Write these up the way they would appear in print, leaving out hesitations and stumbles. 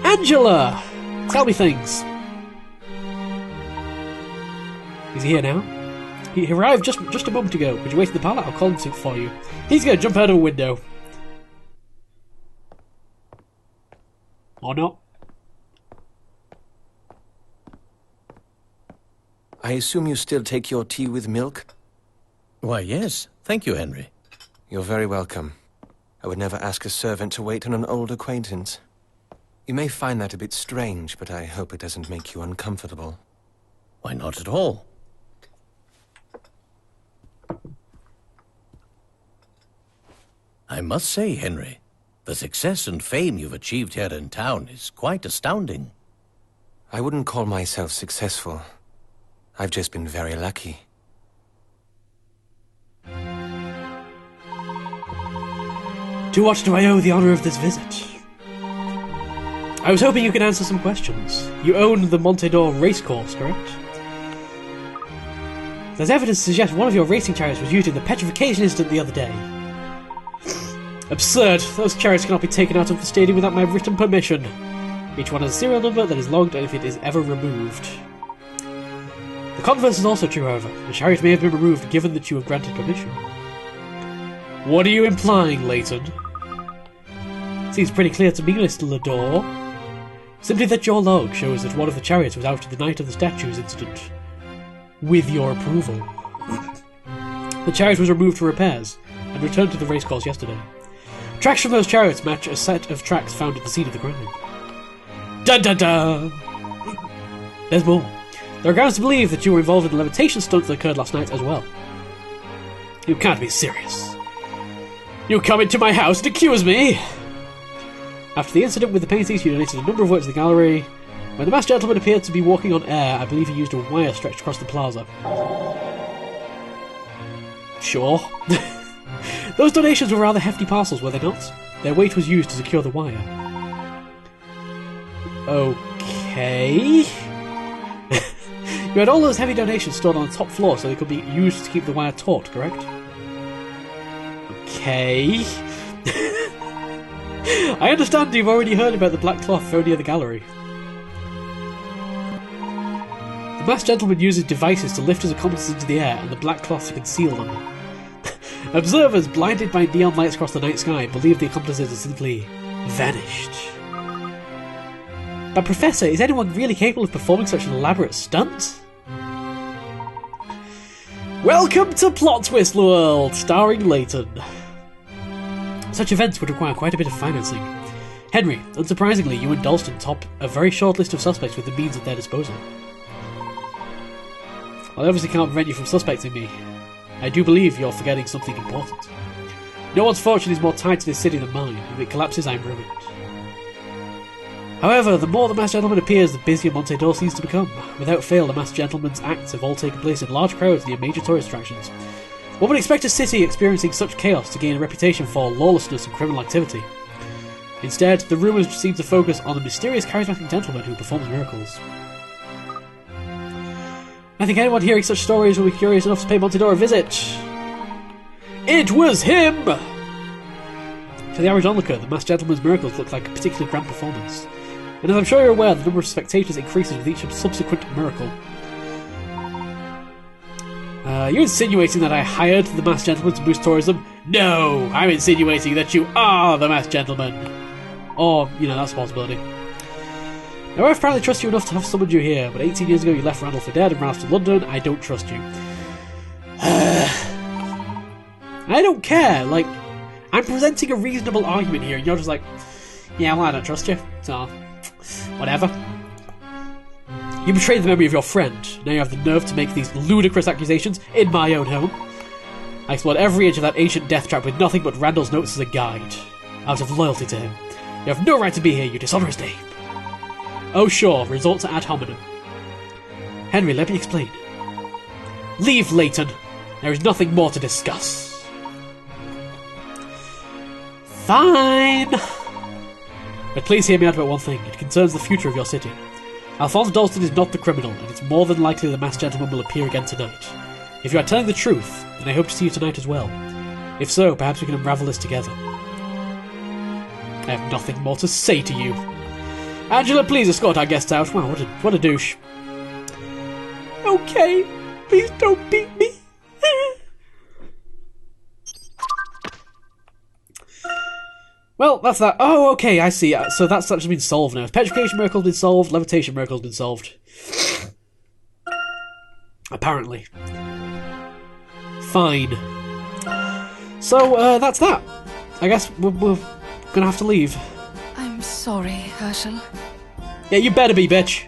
Angela! Tell me things. Is he here now? He arrived just a moment ago. Could you wait in the parlour? I'll call him for you. He's going to jump out of a window. Or not. I assume you still take your tea with milk? Why, yes. Thank you, Henry. You're very welcome. I would never ask a servant to wait on an old acquaintance. You may find that a bit strange, but I hope it doesn't make you uncomfortable. Why not at all? I must say, Henry, the success and fame you've achieved here in town is quite astounding. I wouldn't call myself successful. I've just been very lucky. To what do I owe the honour of this visit? I was hoping you could answer some questions. You own the Montedor racecourse, correct? There's evidence to suggest one of your racing chariots was used in the petrification incident the other day. Absurd! Those chariots cannot be taken out of the stadium without my written permission. Each one has a serial number that is logged if it is ever removed. The converse is also true, however. The chariot may have been removed given that you have granted permission. What are you implying, Layton? Seems pretty clear to me, Mr. Lador. Simply that your log shows that one of the chariots was out the night of the statues incident. With your approval. The chariot was removed for repairs and returned to the racecourse yesterday. Tracks from those chariots match a set of tracks found at the scene of the crime. Da-da-da! There's more. There are grounds to believe that you were involved in the levitation stunt that occurred last night as well. You can't be serious. You come into my house and accuse me! After the incident with the paintings, you donated a number of works to the gallery. When the masked gentleman appeared to be walking on air, I believe he used a wire stretched across the plaza. Sure. Those donations were rather hefty parcels, were they not? Their weight was used to secure the wire. Okay. You had all those heavy donations stored on the top floor so they could be used to keep the wire taut, correct? Okay. I understand you've already heard about the black cloth found near the gallery. The masked gentleman uses devices to lift his accomplices into the air and the black cloth to conceal them. Observers, blinded by neon lights across the night sky, believe the accomplices have simply vanished. But Professor, is anyone really capable of performing such an elaborate stunt? Welcome to Plot Twist World, starring Layton. Such events would require quite a bit of financing. Henry, unsurprisingly, you and Dalston top a very short list of suspects with the means at their disposal. Well, I obviously can't prevent you from suspecting me. I do believe you're forgetting something important. No one's fortune is more tied to this city than mine. If it collapses, I'm ruined. However, the more the masked gentleman appears, the busier Montedor seems to become. Without fail, the masked gentleman's acts have all taken place in large crowds near major tourist attractions. One would expect a city experiencing such chaos to gain a reputation for lawlessness and criminal activity. Instead, the rumours seem to focus on a mysterious charismatic gentleman who performs miracles. I think anyone hearing such stories will be curious enough to pay Montedor a visit. It was him! To the average onlooker, the masked gentleman's miracles look like a particularly grand performance. And as I'm sure you're aware, the number of spectators increases with each subsequent miracle. You're insinuating that I hired the masked gentleman to boost tourism? No! I'm insinuating that you are the masked gentleman! Or, that's a possibility. Now, I apparently trust you enough to have summoned you here, but 18 years ago you left Randall for dead and ran off to London. I don't trust you. I don't care, I'm presenting a reasonable argument here, and you're just like, yeah, well, I don't trust you, so, whatever. You betrayed the memory of your friend. Now you have the nerve to make these ludicrous accusations in my own home. I explored every inch of that ancient death trap with nothing but Randall's notes as a guide. Out of loyalty to him. You have no right to be here, you dishonour his name. Oh sure, resort to ad hominem. Henry, let me explain. Leave Layton. There is nothing more to discuss. Fine. But please hear me out about one thing. It concerns the future of your city. Alphonse Dalston is not the criminal, and it's more than likely the masked gentleman will appear again tonight. If you are telling the truth, then I hope to see you tonight as well. If so, perhaps we can unravel this together. I have nothing more to say to you. Angela, please escort our guest out. Wow, what a douche. Okay, please don't beat me. Well, that's that. Oh, okay, I see. So that's actually been solved now. Petrification miracle's been solved, levitation miracle's been solved. Apparently. Fine. So, that's that. I guess we're gonna have to leave. I'm sorry, Herschel. Yeah, you better be, bitch.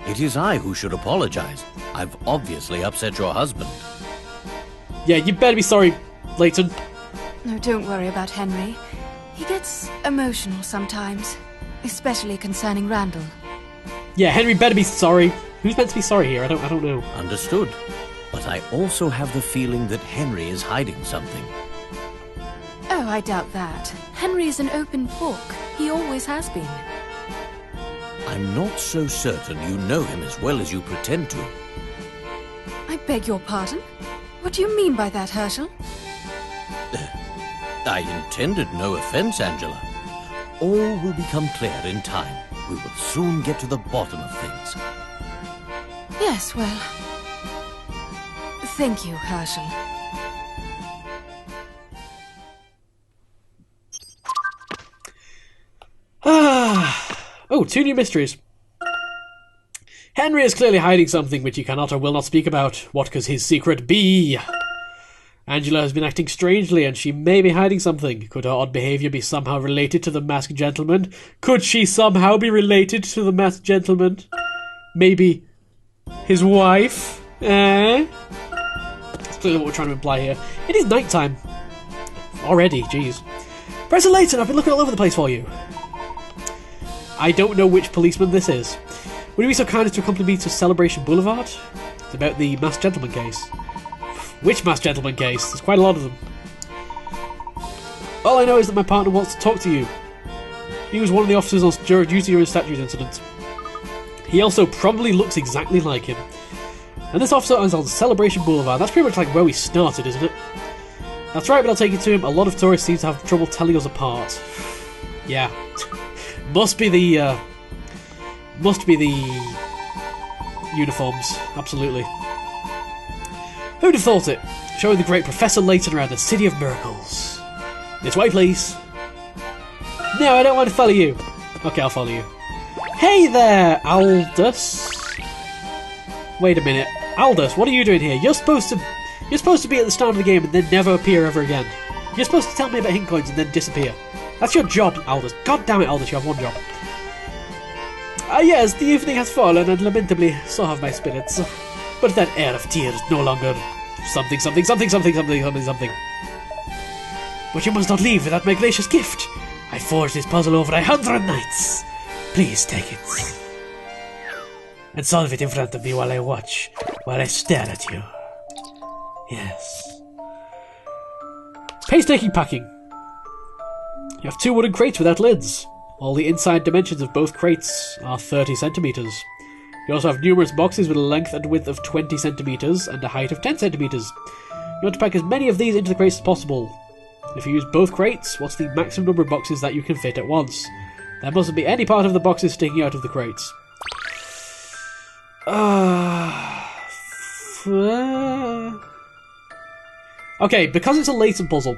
It is I who should apologize. I've obviously upset your husband. Yeah, you better be sorry, Layton. No, don't worry about Henry. He gets emotional sometimes, especially concerning Randall. Yeah, Henry better be sorry. Who's meant to be sorry here? I don't know. Understood. But I also have the feeling that Henry is hiding something. Oh, I doubt that. Henry is an open book. He always has been. I'm not so certain you know him as well as you pretend to. I beg your pardon? What do you mean by that, Herschel? I intended no offense, Angela. All will become clear in time. We will soon get to the bottom of things. Yes, well... Thank you, Herschel. Oh, 2 new mysteries. Henry is clearly hiding something which he cannot or will not speak about. What could his secret be? Angela has been acting strangely, and she may be hiding something. Could her odd behaviour be somehow related to the masked gentleman? Could she somehow be related to the masked gentleman? Maybe his wife? That's clearly what we're trying to imply here. It is night time. Already, jeez. Professor Layton, I've been looking all over the place for you. I don't know which policeman this is. Would you be so kind as to accompany me to Celebration Boulevard? It's about the masked gentleman case. Which masked gentleman case? There's quite a lot of them. All I know is that my partner wants to talk to you. He was one of the officers on duty during the statues incident. He also probably looks exactly like him. And this officer is on Celebration Boulevard. That's pretty much like where we started, isn't it? That's right, but I'll take you to him. A lot of tourists seem to have trouble telling us apart. Yeah. Must be the uniforms. Absolutely. Who'd have thought it? Showing the great Professor Layton around the City of Miracles. This way, please. No, I don't want to follow you. Okay, I'll follow you. Hey there, Aldous. Wait a minute. Aldous, what are you doing here? You're supposed to be at the start of the game and then never appear ever again. You're supposed to tell me about hint coins and then disappear. That's your job, Aldous. God damn it, Aldous, you have one job. Yes, the evening has fallen, and lamentably, so have my spirits. But that air of tears no longer... something. But you must not leave without my gracious gift. I forged this puzzle over 100 nights. Please take it. And solve it in front of me while I watch, while I stare at you. Yes. Painstaking Packing. You have 2 wooden crates without lids. All the inside dimensions of both crates are 30 centimeters. You also have numerous boxes with a length and width of 20 centimeters and a height of 10 centimeters. You want to pack as many of these into the crates as possible. If you use both crates, what's the maximum number of boxes that you can fit at once? There mustn't be any part of the boxes sticking out of the crates. Okay, because it's a Layton puzzle,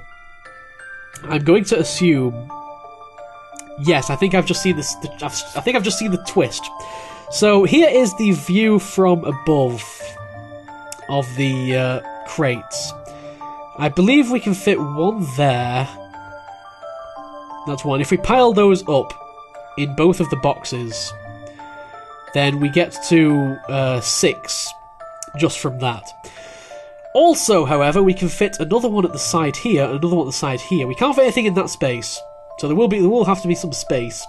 I'm going to assume... Yes, I think I've just seen this. I think I've just seen the twist. So here is the view from above of the crates. I believe we can fit one there. That's one. If we pile those up in both of the boxes, then we get to 6 just from that. Also, however, we can fit another one at the side here, and another one at the side here. We can't fit anything in that space. So there will have to be some space.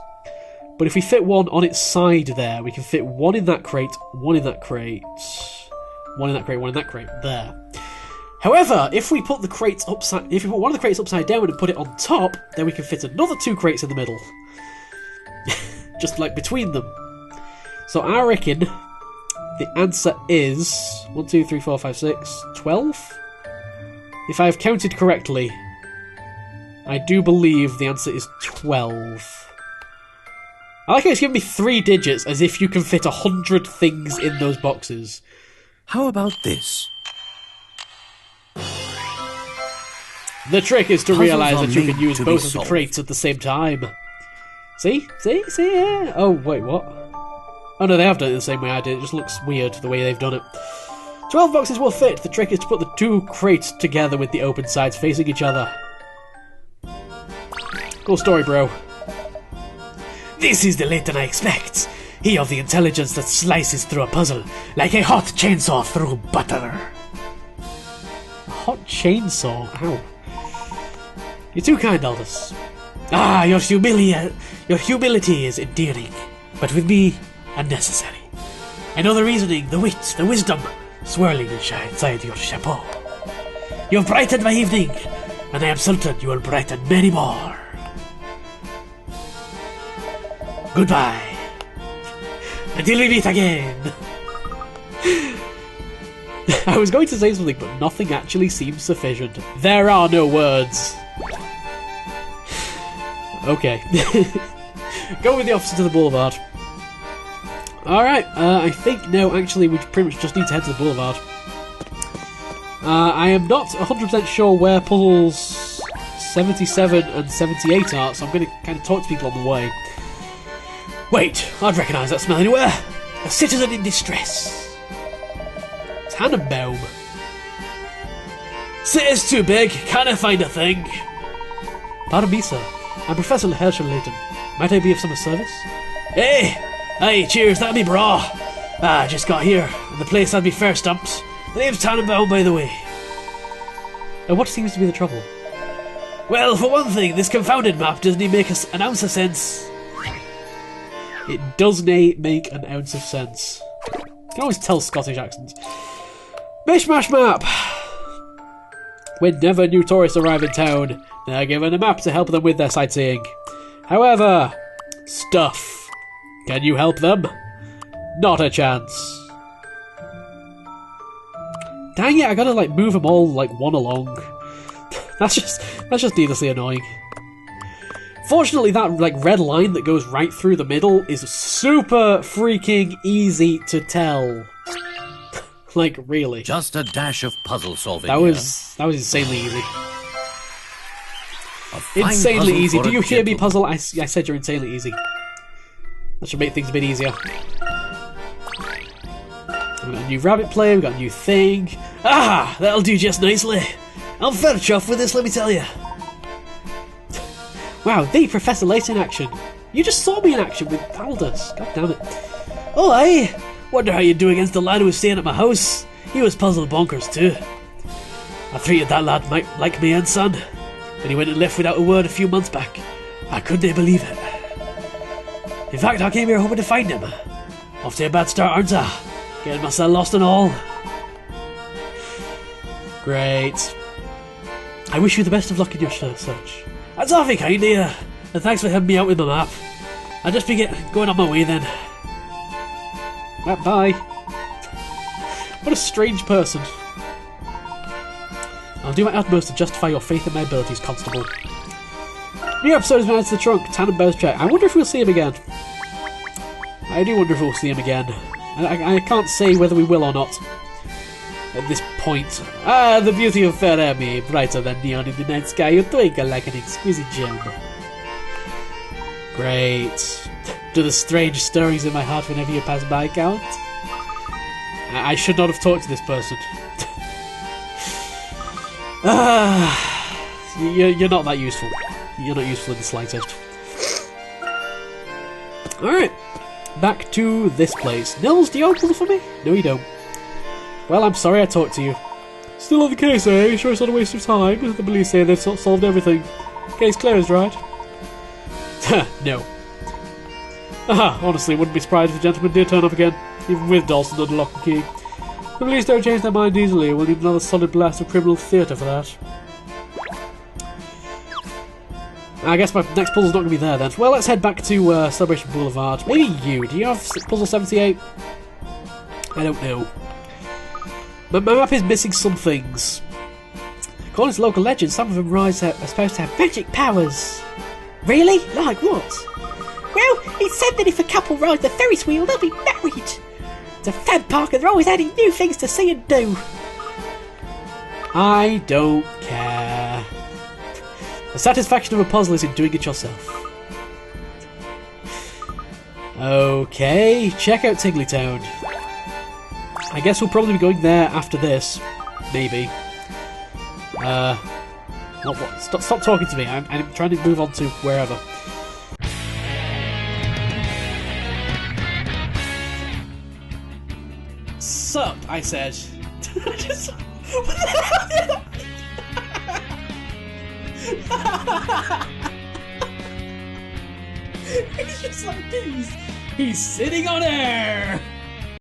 But if we fit one on its side there, we can fit one in that crate, one in that crate, one in that crate, one in that crate, there. However, if we put one of the crates upside down and put it on top, then we can fit another 2 crates in the middle. Just like between them. So I reckon the answer is 1, 2, 3, 4, 5, 6, 12? If I have counted correctly, I do believe the answer is 12. I like how it's giving me 3 digits, as if you can fit 100 things in those boxes. How about this? The trick is to Puzzles realise are that you can made use to be both of the solved. crates at the same time. See? See? See? Yeah. Oh, wait, what? Oh no, they have done it the same way I did. It just looks weird the way they've done it. 12 boxes will fit. The trick is to put the 2 crates together with the open sides facing each other. Cool story, bro. This is the Layton I expect. He of the intelligence that slices through a puzzle like a hot chainsaw through butter. A hot chainsaw? Ow. You're too kind, Aldous. Ah, your humility is endearing, but with me, unnecessary. I know the reasoning, the wit, the wisdom swirling inside your chapeau. You have brightened my evening, and I am certain you will brighten many more. Goodbye. Until we meet again. I was going to say something, but nothing actually seems sufficient. There are no words. Okay. Go with the officer to the boulevard. Alright, I think now actually we pretty much just need to head to the boulevard. I am not 100% sure where puzzles 77 and 78 are, so I'm going to kind of talk to people on the way. Wait, I'd recognise that smell anywhere. A citizen in distress. Tannenbaum. City's too big, can't I find a thing? Pardon me, sir. I'm Professor Herschel Layton. Might I be of some service? Hey, cheers, that'll be bra. I just got here, and the place had me fair stumped. The name's Tannenbaum, by the way. And what seems to be the trouble? Well, for one thing, this confounded map doesn't even make an ounce of sense. It does make an ounce of sense. You can always tell Scottish accents. Mishmash Map! Whenever new tourists arrive in town, they are given a map to help them with their sightseeing. However, stuff. Can you help them? Not a chance. Dang it, I gotta like move them all like one along. That's just needlessly annoying. Fortunately, that like red line that goes right through the middle is super freaking easy to tell. Like really. Just a dash of puzzle solving. That was insanely easy. A fine Insanely puzzle easy. for Do a you hear me, gentleman. puzzle? I said you're insanely easy. That should make things a bit easier. We've got a new rabbit player, we've got a new thing. Ah, that'll do just nicely. I'm fair chuffed with this, let me tell you. Wow, the Professor Layton in action. You just saw me in action with Aldous. God damn it. Oh, I wonder how you'd do against the lad who was staying at my house. He was puzzled bonkers too. I treated that lad like me own son. When he went and left without a word a few months back, I couldn't believe it. In fact, I came here hoping to find him. Off to a bad start, aren't I? Getting myself lost and all. Great. I wish you the best of luck in your search. That's awfully kind of you, and thanks for helping me out with my map. I'll just be going on my way then. Bye. What a strange person. I'll do my utmost to justify your faith in my abilities, Constable. New episode has been added to the trunk, Tannenbaum's check. I wonder if we'll see him again. I do wonder if we'll see him again. I can't say whether we will or not at this point. Ah, the beauty of fair Emmy, brighter than neon in the night sky, you twinkle like an exquisite gem. Great. Do the strange stirrings in my heart whenever you pass by count? I should not have talked to this person. You're not that useful. You're not useful in the slightest. Alright. Back to this place. Nils, do you open for me? No, you don't. Well, I'm sorry I talked to you. Still on the case, eh? Sure it's not a waste of time? The police say they've solved everything. Case closed, right? No. Honestly, wouldn't be surprised if the gentleman did turn up again, even with Dawson under lock and key. The police don't change their mind easily. We'll need another solid blast of criminal theatre for that. I guess my next puzzle's not going to be there then. Well, let's head back to Celebration Boulevard. Maybe you. Do you have puzzle 78? I don't know. My map is missing some things. According to local legends, some of them are supposed to have magic powers. Really? Like what? Well, It said that if a couple ride the Ferris wheel, they'll be married. It's a fad park and they're always adding new things to see and do. I don't care. The satisfaction of a puzzle is in doing it yourself. Okay, check out Tingleytown. I guess we'll probably be going there after this. Maybe. What? Stop talking to me. I'm trying to move on to wherever. Sup, I said. He's just like these. He's sitting on air.